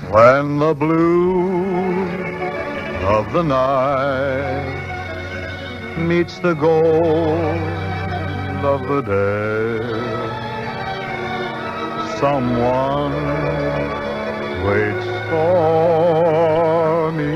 When the blue of the night meets the gold of the day, someone waits for me.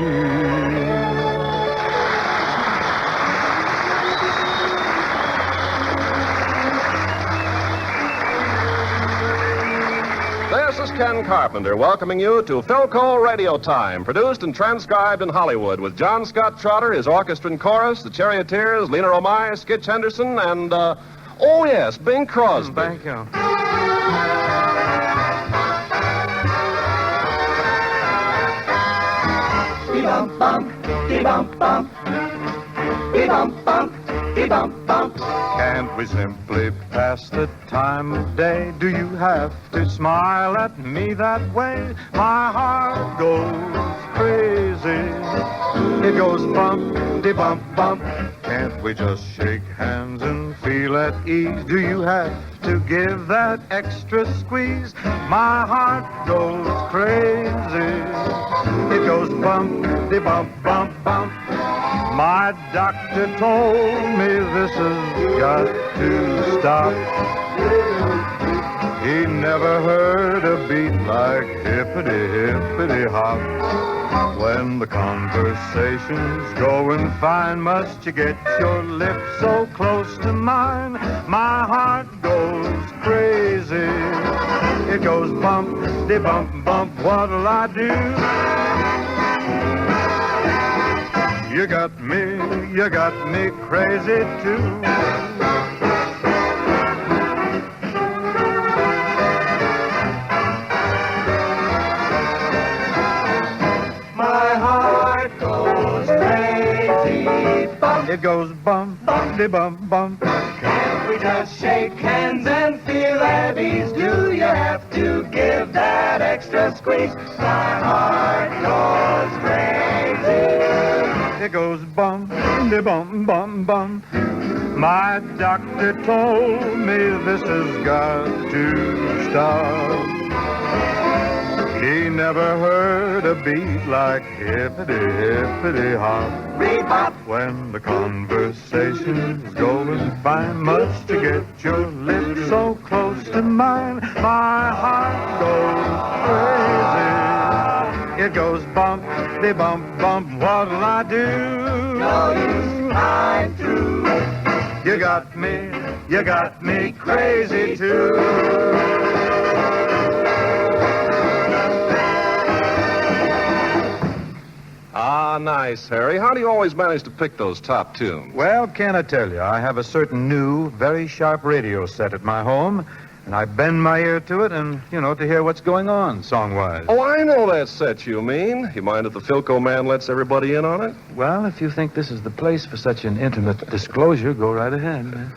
This is Ken Carpenter welcoming you to Philco Radio Time, produced and transcribed in Hollywood with John Scott Trotter, his orchestra and chorus, the Charioteers, Lena Romay, Skitch Henderson, and, oh yes, Bing Crosby. Thank you. Bee-bump-bump, bee-bump-bump, bee-bump-bump, bee-bump-bump. Can't we simply pass the time of day? Do you have to smile at me that way? My heart goes crazy. It goes bump-de-bump-bump. Can't we just shake hands and feel at ease? Do you have to give that extra squeeze? My heart goes crazy. It goes bump-de-bump-bump-bump. My doctor told me this has got to stop. He never heard a beat like hippity-hippity-hop. When the conversation's going fine, must you get your lips so close to mine? My heart goes crazy. It goes bump-de-bump-bump. What'll I do? You got me crazy too. My heart goes crazy. Bump. It goes bump-de-bump-bump. Can't we just shake hands and feel at ease? Do you have to give that extra squeeze? My heart goes crazy. It goes bump-de-bump-bump-bump. My doctor told me this has got to stop. He never heard a beat like hippity-hippity-hop. Bebop. When the conversation's going fine, must you get your lips so close to mine? My heart goes crazy. It goes bump-de-bump-bump. What'll I do? No use, I'm through. You got me crazy too. Ah, nice, Harry. How do you always manage to pick those top tunes? Well, can I tell you, I have a certain new, very sharp radio set at my home, and I bend my ear to it and, to hear what's going on, song-wise. Oh, I know that set you mean. You mind if the Philco man lets everybody in on it? Well, if you think this is the place for such an intimate disclosure, go right ahead, man.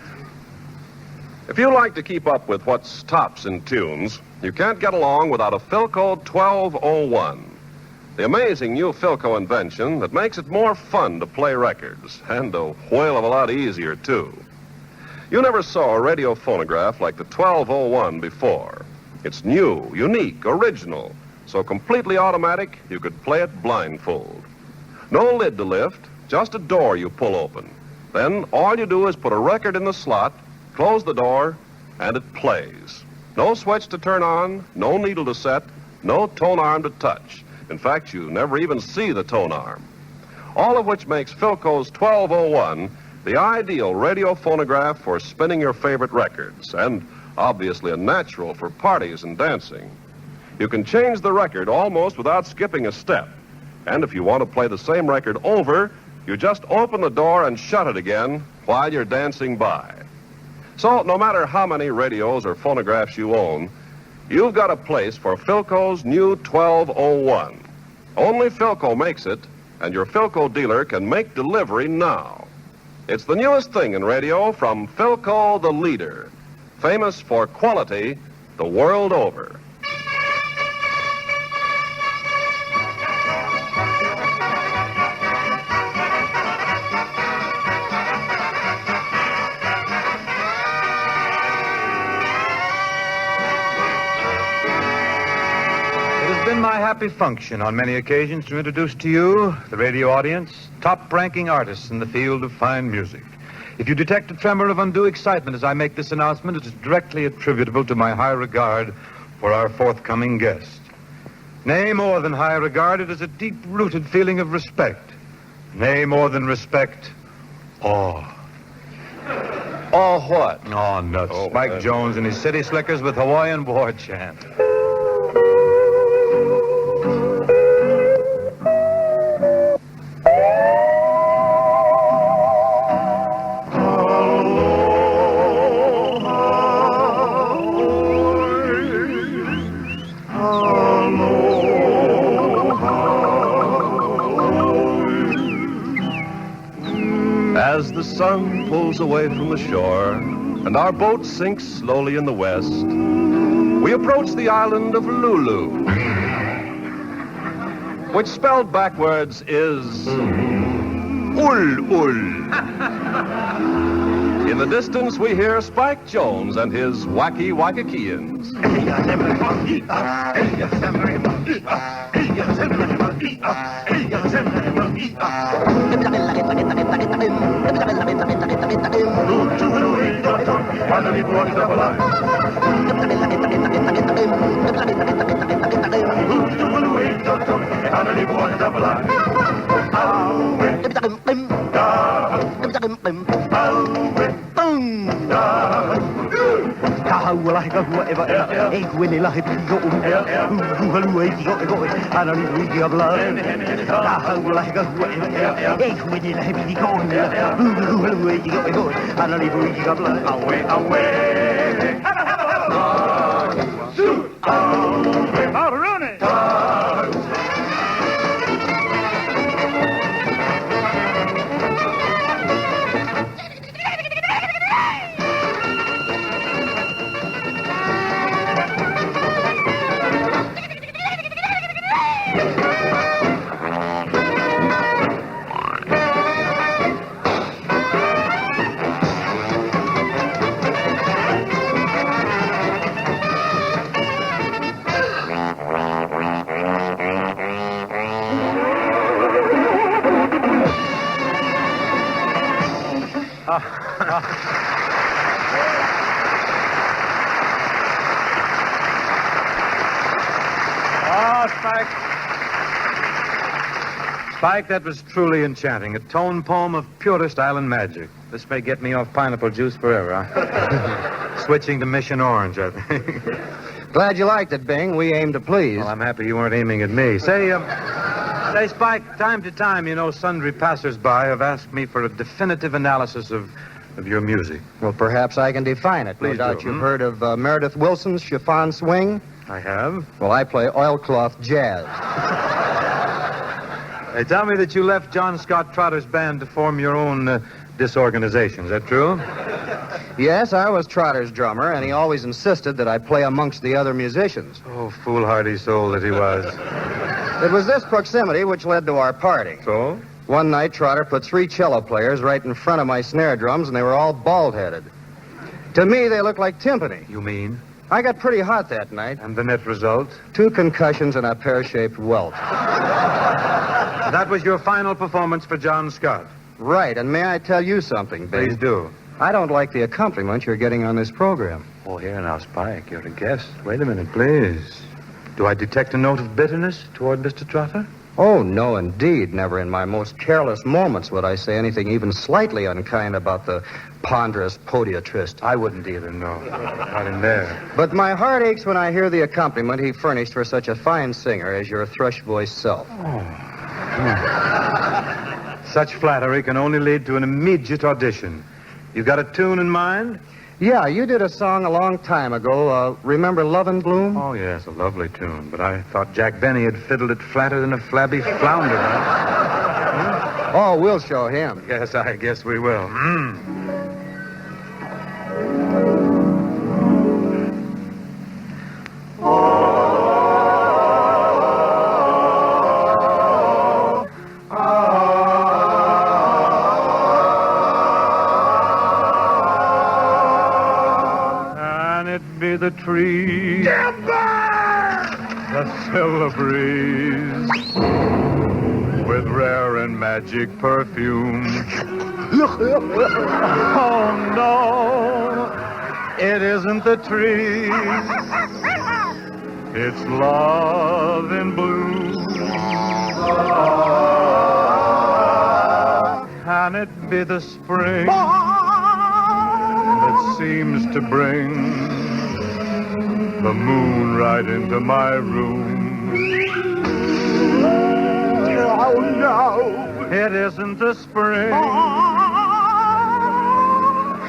If you like to keep up with what's tops in tunes, you can't get along without a Philco 1201. The amazing new Philco invention that makes it more fun to play records, and a whale of a lot easier, too. You never saw a radio phonograph like the 1201 before. It's new, unique, original, so completely automatic you could play it blindfold. No lid to lift, just a door you pull open. Then all you do is put a record in the slot, close the door, and it plays. No switch to turn on, no needle to set, no tone arm to touch. In fact, you never even see the tone arm. All of which makes Philco's 1201 the ideal radio phonograph for spinning your favorite records, and obviously a natural for parties and dancing. You can change the record almost without skipping a step. And if you want to play the same record over, you just open the door and shut it again while you're dancing by. So no matter how many radios or phonographs you own, you've got a place for Philco's new 1201. Only Philco makes it, and your Philco dealer can make delivery now. It's the newest thing in radio from Philco, the leader, famous for quality the world over. My happy function on many occasions to introduce to you, the radio audience, top-ranking artists in the field of fine music. If you detect a tremor of undue excitement as I make this announcement, it is directly attributable to my high regard for our forthcoming guest. Nay, more than high regard, it is a deep-rooted feeling of respect. Nay, more than respect, awe. Oh, what? Oh, nuts. Spike Jones and his City Slickers with Hawaiian War Chant. As the sun pulls away from the shore and our boat sinks slowly in the west, we approach the island of Lulu, which spelled backwards is Ul. In the distance, we hear Spike Jones and his wacky Waikikians. Spike, that was truly enchanting. A tone poem of purest island magic. This may get me off pineapple juice forever, huh? Switching to Mission Orange, I think. Glad you liked it, Bing. We aim to please. Well, I'm happy you weren't aiming at me. Say, Spike, time to time, sundry passers-by have asked me for a definitive analysis of your music. Well, perhaps I can define it. Please no doubt do. You've heard of Meredith Wilson's chiffon swing? I have. Well, I play oilcloth jazz. They tell me that you left John Scott Trotter's band to form your own disorganization. Is that true? Yes, I was Trotter's drummer, and he always insisted that I play amongst the other musicians. Oh, foolhardy soul that he was. It was this proximity which led to our party. So? One night, Trotter put 3 cello players right in front of my snare drums, and they were all bald-headed. To me, they looked like timpani. You mean? I got pretty hot that night. And the net result? 2 concussions and a pear-shaped welt. That was your final performance for John Scott. Right, and may I tell you something, Bing? Please do. I don't like the accompaniment you're getting on this program. Oh, here now, Spike. You're a guest. Wait a minute, please. Do I detect a note of bitterness toward Mr. Trotter? Oh, no, indeed. Never in my most careless moments would I say anything even slightly unkind about the ponderous podiatrist. I wouldn't either, no. Not in there. But my heart aches when I hear the accompaniment he furnished for such a fine singer as your thrush-voiced self. Such flattery can only lead to an immediate audition. You've got a tune in mind? Yeah, you did a song a long time ago. Remember Love and Bloom? Oh, yes, a lovely tune. But I thought Jack Benny had fiddled it flatter than a flabby flounder. Huh? Oh, we'll show him. Yes, I guess we will. The tree, the fill the breeze with rare and magic perfume. Oh, no, it isn't the trees. It's love in bloom. Can it be the spring that seems to bring the moon right into my room? Oh, no. It isn't the spring.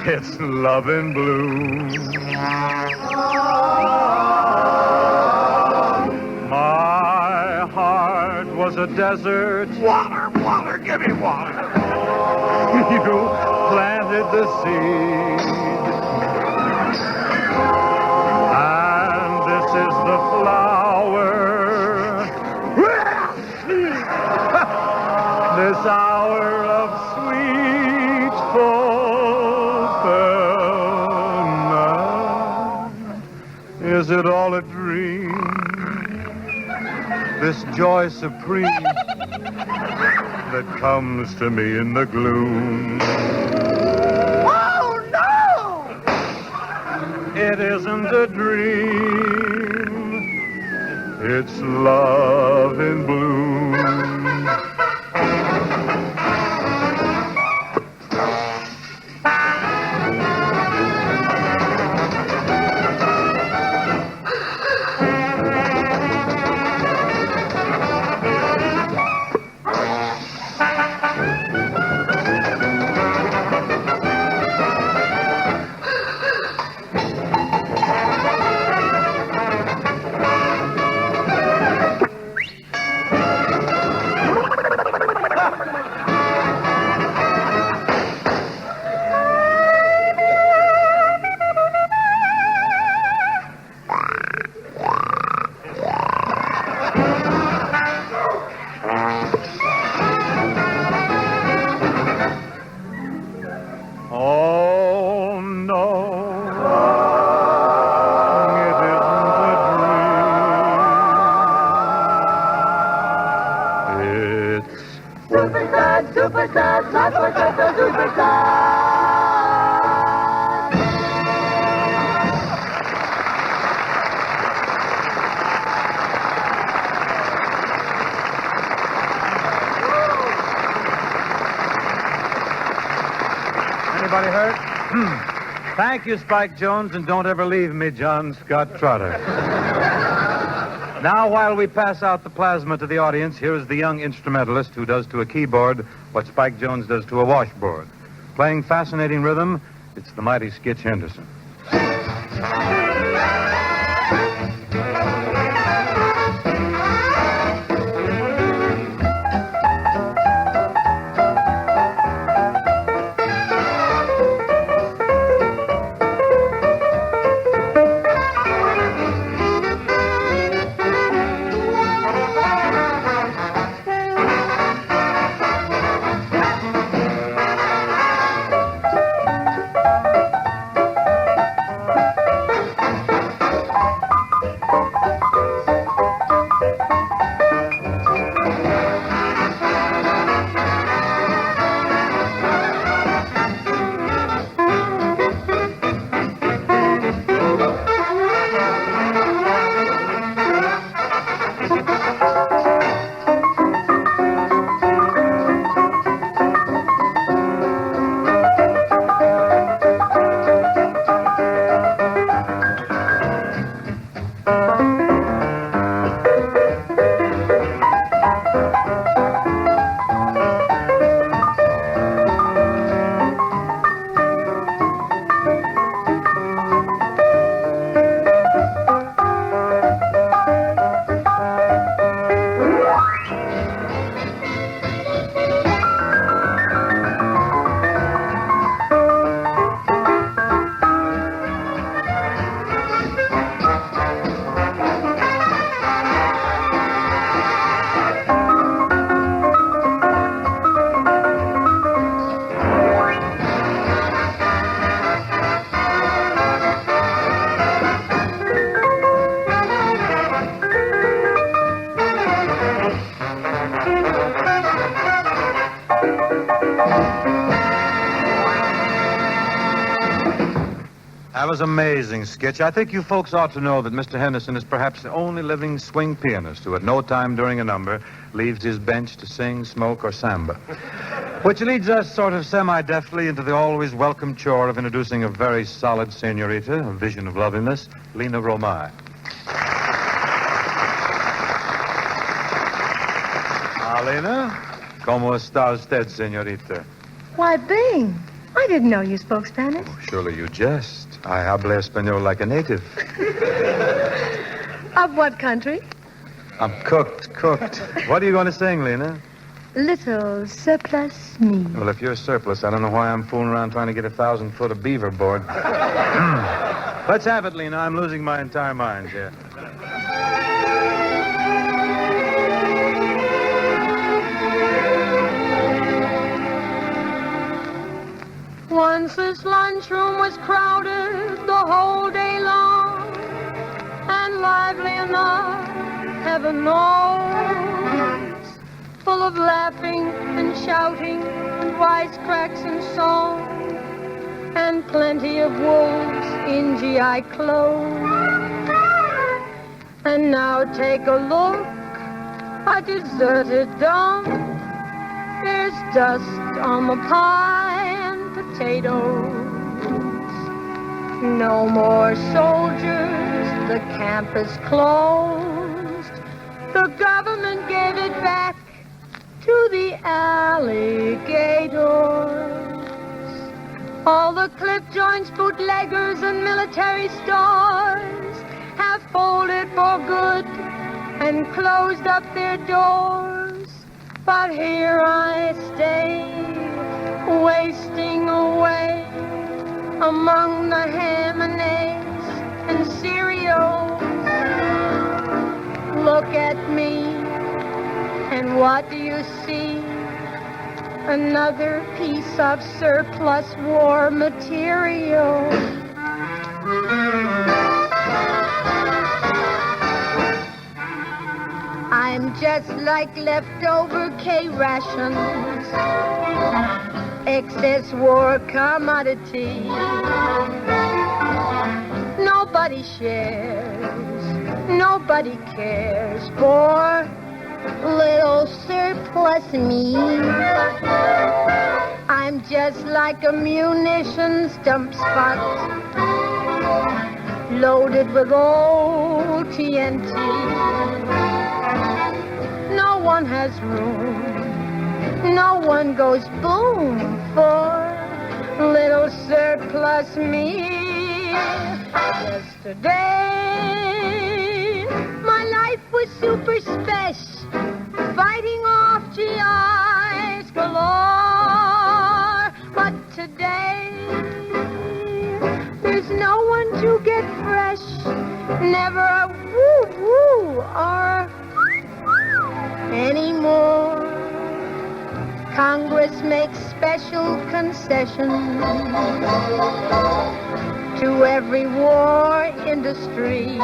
It's love in bloom. My heart was a desert. Water, give me water. You planted the seed. And this is the flower. This hour of sweet fulfillment. Is it all a dream? This joy supreme that comes to me in the gloom. Oh, no! It isn't a dream. It's love in bloom. Anybody hurt? Thank you, Spike Jones, and don't ever leave me, John Scott Trotter. Now, while we pass out the plasma to the audience, here is the young instrumentalist who does to a keyboard what Spike Jones does to a washboard. Playing fascinating rhythm, it's the mighty Skitch Henderson. That was amazing, Skitch. I think you folks ought to know that Mr. Henderson is perhaps the only living swing pianist who at no time during a number leaves his bench to sing, smoke, or samba. Which leads us sort of semi-deftly into the always welcome chore of introducing a very solid senorita, a vision of loveliness, Lena Romay. Lena, ¿cómo está usted, señorita? Why, Bing, I didn't know you spoke Spanish. Oh, surely you jest. I hablo español like a native. Of what country? I'm cooked. What are you going to sing, Lena? Little surplus me. Well, if you're surplus, I don't know why I'm fooling around trying to get 1,000 foot of beaver board. Let's have it, Lena. I'm losing my entire mind here. Once this lunchroom was crowded the whole day long, and lively enough, heaven knows, full of laughing and shouting and wisecracks and song, and plenty of wolves in GI clothes. And now take a look, a deserted dump. There's dust on the pie and potatoes. No more soldiers, the camp is closed. The government gave it back to the alligators. All the clip joints, bootleggers, and military stores have folded for good and closed up their doors. But here I stay, wasting away among the ham and eggs and cereals. Look at me, and what do you see? Another piece of surplus war material. I'm just like leftover K-rations, excess war commodity. Nobody shares, nobody cares for little surplus me. I'm just like a munitions dump spot, loaded with old TNT. No one has room, no one goes boom for little surplus me. Yesterday, my life was super special, fighting off GIs galore. But today, there's no one to get fresh, never a woo-woo or anymore. Congress makes special concessions to every war industry.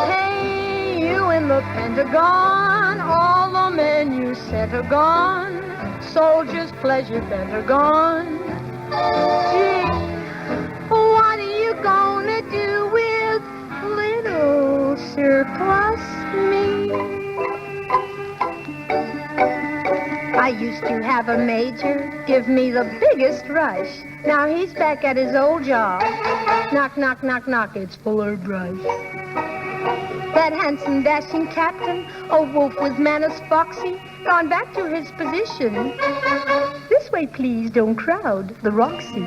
Hey, you in the Pentagon, all the men you sent are gone. Soldiers' pleasure bent are gone. Gee, what are you gonna do with little surplus me? I used to have a major give me the biggest rush. Now he's back at his old job. Knock, knock, knock, knock, it's Fuller Brush. That handsome, dashing captain, a wolf with manners foxy, gone back to his position. This way, please, don't crowd the Roxy.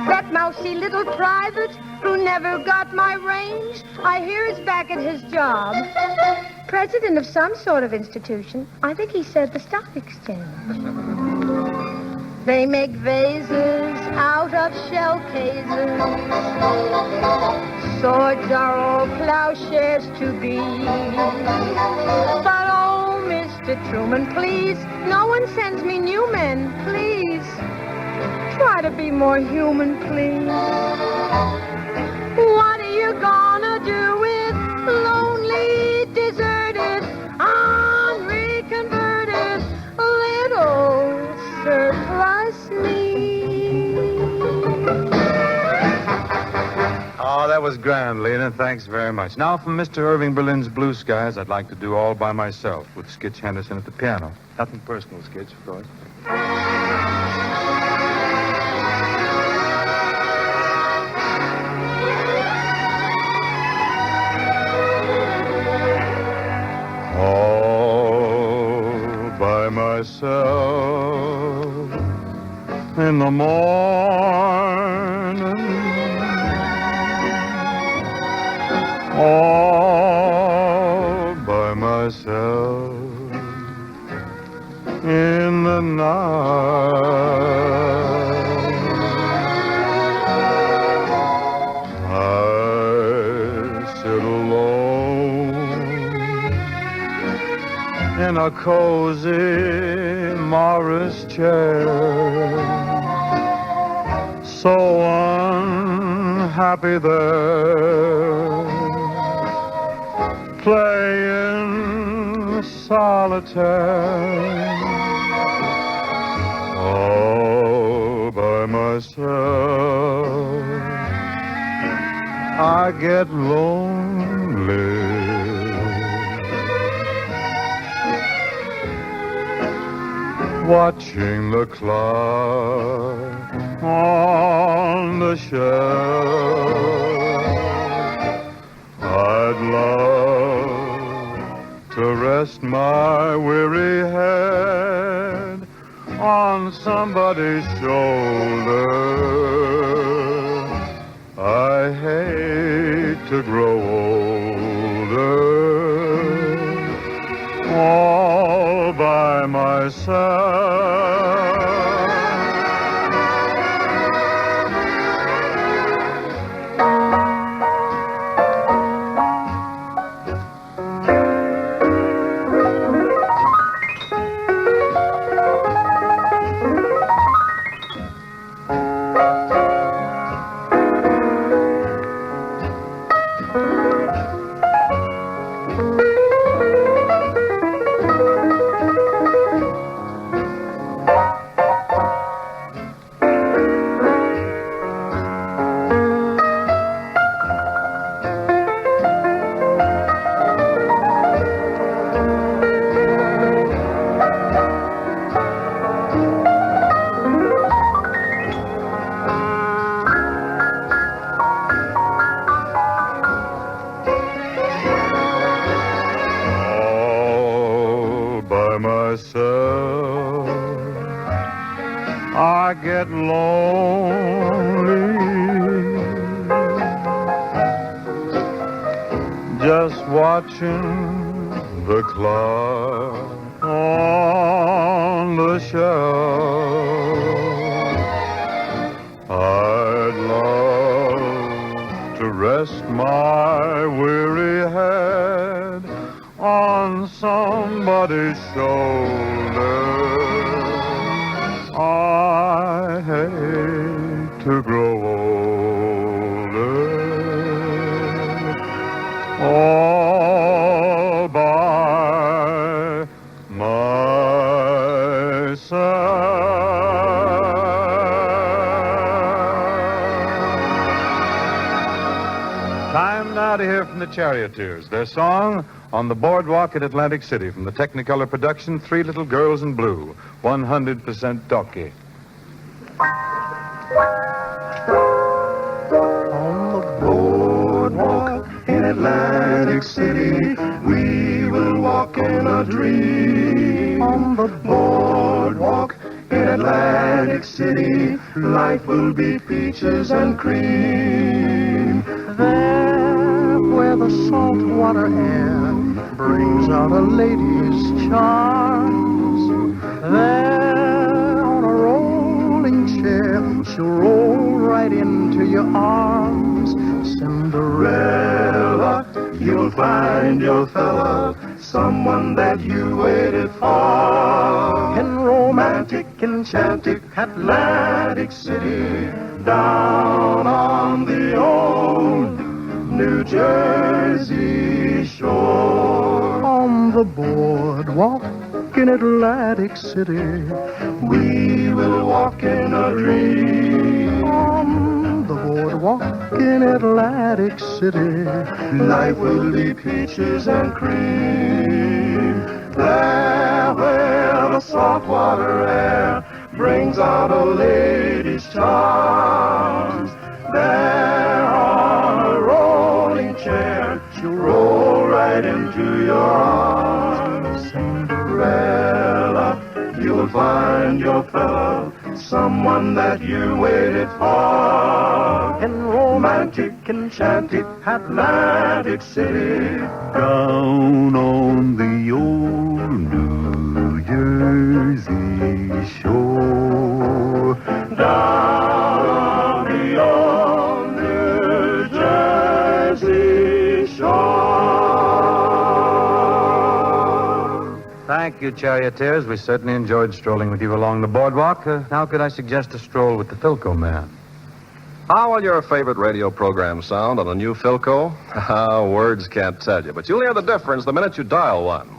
That mousy little private who never got my range, I hear is back at his job. President of some sort of institution. I think he said the stock exchange. They make vases out of shell cases. Swords are all plowshares to be. But oh, Mr. Truman, please, no one sends me new men, please. Try to be more human, please. What are you gonna do with lonely, deserted, unreconverted little that was grand, Lena. Thanks very much. Now, from Mr. Irving Berlin's Blue Skies, I'd like to do All by Myself with Skitch Henderson at the piano. Nothing personal, Skitch, of course. All by myself in the morning, all by myself in the night. I sit alone in a cozy Morris chair, so unhappy there, playing solitaire, all by myself. I get lonely, watching the clock on the shelf. I'd love to rest my weary head on somebody's shoulder. I hate to grow older, all by myself. I get lonely just watching the clock on the shelf. I'd love to rest my weary head on somebody's shoulder. I hate to grow older, all by myself. Time now to hear from the Charioteers. Their song, On the Boardwalk at Atlantic City, from the Technicolor production, Three Little Girls in Blue, 100% talkie. On the boardwalk in Atlantic City, we will walk in a dream. On the boardwalk in Atlantic City, life will be peaches and cream. There, where the salt water air brings out a lady's charms, there on a rolling chair, she'll roll right into your arms. Cinderella, you'll find your fella, someone that you waited for. In romantic, enchantic Atlantic City, down on the old New Jersey shore. On the boardwalk in Atlantic City, we will walk in a dream. On the boardwalk in Atlantic City. Life will be peaches and cream. There where the saltwater air brings out a lady's charms. There on a rolling chair, she'll roll right into your arms. Cinderella, you'll find your fellow, someone that you waited for. In romantic, enchanted Atlantic City. Down on the old New Jersey shore. Down on the old New Jersey shore. Thank you, charioteers. We certainly enjoyed strolling with you along the boardwalk. Now could I suggest a stroll with the Philco man? How will your favorite radio program sound on a new Philco? Words can't tell you, but you'll hear the difference the minute you dial one.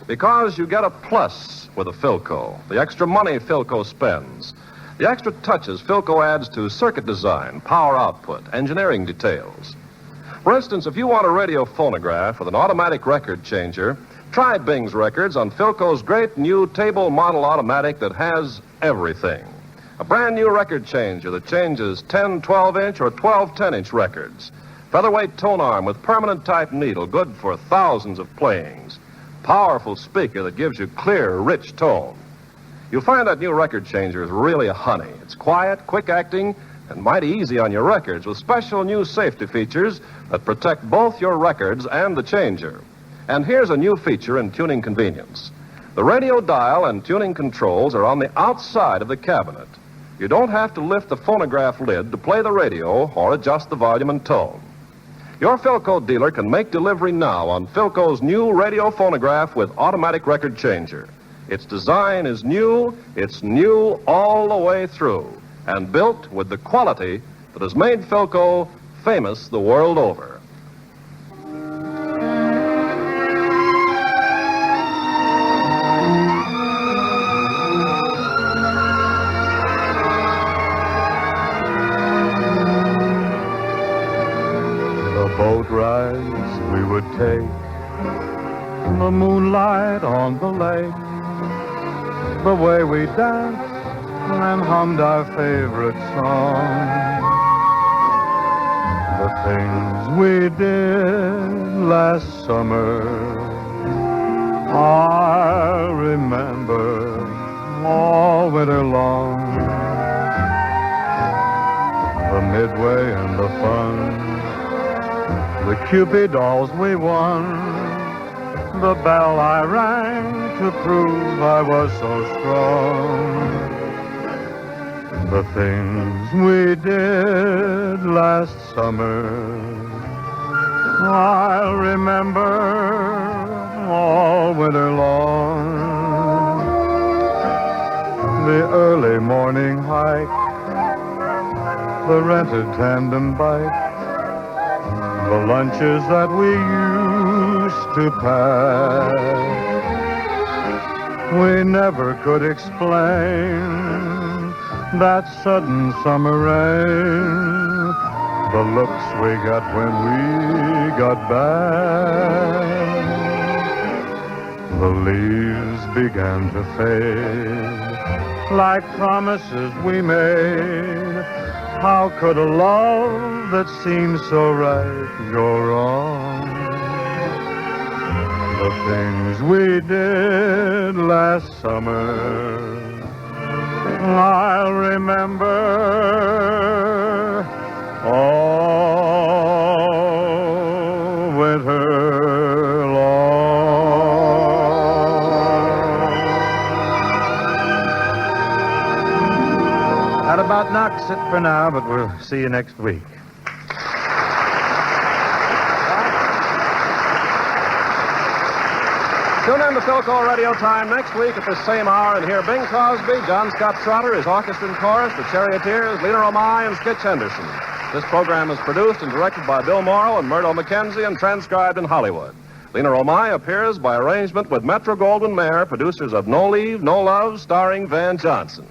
Because you get a plus with a Philco. The extra money Philco spends. The extra touches Philco adds to circuit design, power output, engineering details. For instance, if you want a radio phonograph with an automatic record changer, try Bing's records on Philco's great new table model automatic that has everything. A brand new record changer that changes 10, 12-inch or 12, 10-inch records. Featherweight tone arm with permanent type needle, good for thousands of playings. Powerful speaker that gives you clear, rich tone. You'll find that new record changer is really a honey. It's quiet, quick-acting, and mighty easy on your records with special new safety features that protect both your records and the changer. And here's a new feature in tuning convenience. The radio dial and tuning controls are on the outside of the cabinet. You don't have to lift the phonograph lid to play the radio or adjust the volume and tone. Your Philco dealer can make delivery now on Philco's new radio phonograph with automatic record changer. Its design is new, it's new all the way through, and built with the quality that has made Philco famous the world over. Boat rides we would take, the moonlight on the lake, the way we danced and hummed our favorite song, the things we did last summer, I'll remember all winter long, the midway and the fun, the Cupid dolls we won, the bell I rang to prove I was so strong. The things we did last summer, I'll remember all winter long. The early morning hike, the rented tandem bike, the lunches that we used to pack, we never could explain that sudden summer rain, the looks we got when we got back. The leaves began to fade like promises we made. How could a love that seemed so right go wrong? The things we did last summer, I'll remember all winter long. That about knocks it for now, but we'll see you next week. Tune in to Philco Radio Time next week at the same hour and hear Bing Crosby, John Scott Trotter, his orchestra and chorus, the Charioteers, Lena Romay, and Skitch Henderson. This program is produced and directed by Bill Morrow and Murdo McKenzie and transcribed in Hollywood. Lena Romay appears by arrangement with Metro-Goldwyn-Mayer, producers of No Leave, No Love, starring Van Johnson.